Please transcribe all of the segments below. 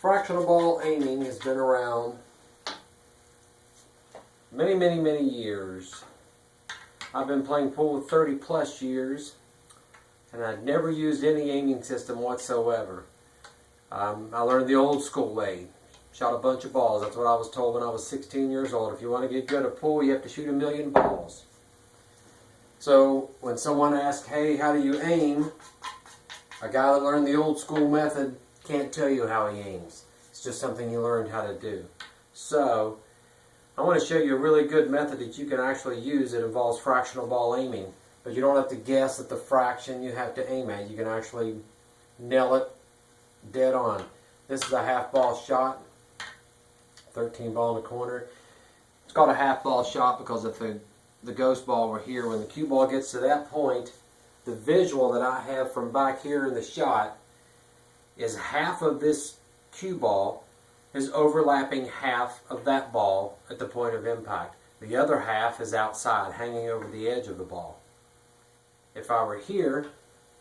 Fractional ball aiming has been around many years. I've been playing pool 30 plus years, and I've never used any aiming system whatsoever. I learned the old school way. Shot a bunch of balls. That's what I was told when I was 16 years old. If you want to get good at pool, you have to shoot 1,000,000 balls. So when someone asks, hey, how do you aim? A guy that learned the old school method can't tell you how he aims. It's just something you learned how to do. So I want to show you a really good method that you can actually use that involves fractional ball aiming. But you don't have to guess at the fraction you have to aim at. You can actually nail it dead on. This is a half ball shot. 13 ball in the corner. It's called a half ball shot because if the ghost ball were here, when the cue ball gets to that point, the visual that I have from back here in the shot is half of this cue ball is overlapping half of that ball at the point of impact. The other half is outside, hanging over the edge of the ball. If I were here,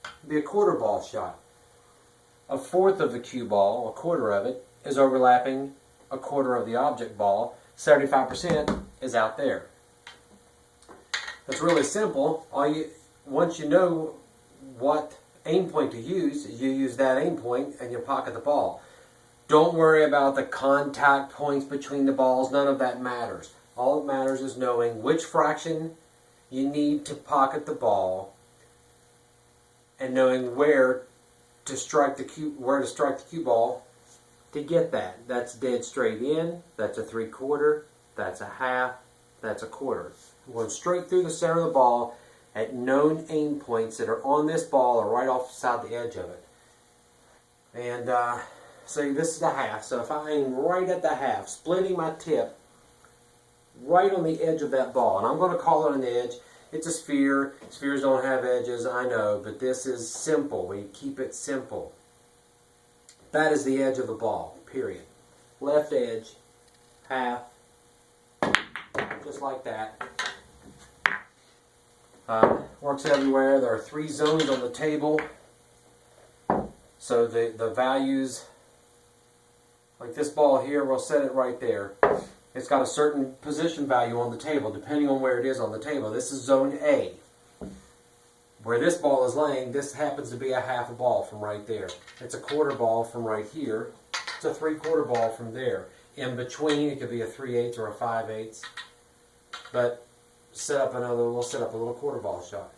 it'd be a quarter ball shot. A fourth of the cue ball, a quarter of it, is overlapping a quarter of the object ball. 75% is out there. It's really simple. Once you know what aim point to use, you use that aim point and you pocket the ball. Don't worry about the contact points between the balls. None of that matters. All that matters is knowing which fraction you need to pocket the ball and knowing where to strike the cue ball to get that. That's dead straight in. That's a 3/4. That's a half. That's a quarter. Going straight through the center of the ball at known aim points that are on this ball or right offside the edge of it. And so this is the half. So if I aim right at the half, splitting my tip right on the edge of that ball, and I'm going to call it an edge. It's a sphere. Spheres don't have edges, I know, but this is simple. We keep it simple. That is the edge of the ball, period. Left edge, half, just like that. Works everywhere. There are 3 zones on the table. So the values, like this ball here, we'll set it right there. It's got a certain position value on the table, depending on where it is on the table. This is zone A. Where this ball is laying, this happens to be a half a ball from right there. It's a quarter ball from right here. It's a 3/4 ball from there. In between, it could be a 3/8 or a 5/8. But we'll set up a little quarter ball shot.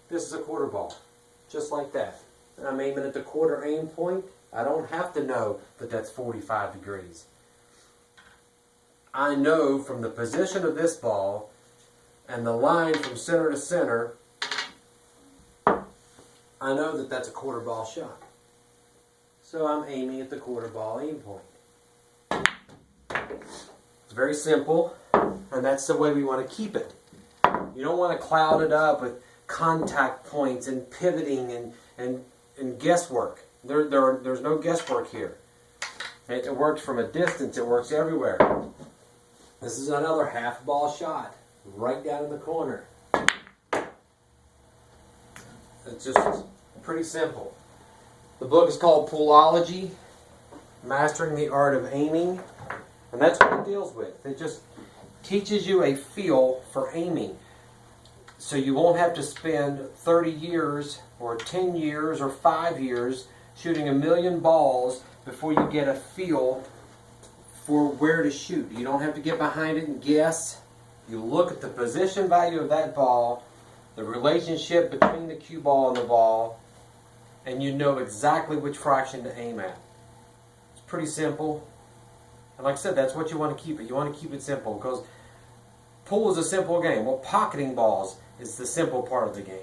This is a quarter ball, just like that. And I'm aiming at the quarter aim point. I don't have to know that that's 45 degrees. I know from the position of this ball and the line from center to center, I know that that's a quarter ball shot. So I'm aiming at the quarter ball aim point. It's very simple, and that's the way we want to keep it. You don't want to cloud it up with contact points and pivoting and guesswork. There's no guesswork here. It works from a distance. It works everywhere. This is another half ball shot, right down in the corner. It's just pretty simple. The book is called Poolology, Mastering the Art of Aiming, and that's what it deals with. It just teaches you a feel for aiming. So you won't have to spend 30 years or 10 years or 5 years shooting 1,000,000 balls before you get a feel for where to shoot. You don't have to get behind it and guess. You look at the position value of that ball, the relationship between the cue ball and the ball, and you know exactly which fraction to aim at. It's pretty simple. And like I said, that's what you want to keep it. You want to keep it simple because pool is a simple game. Well, pocketing balls is the simple part of the game.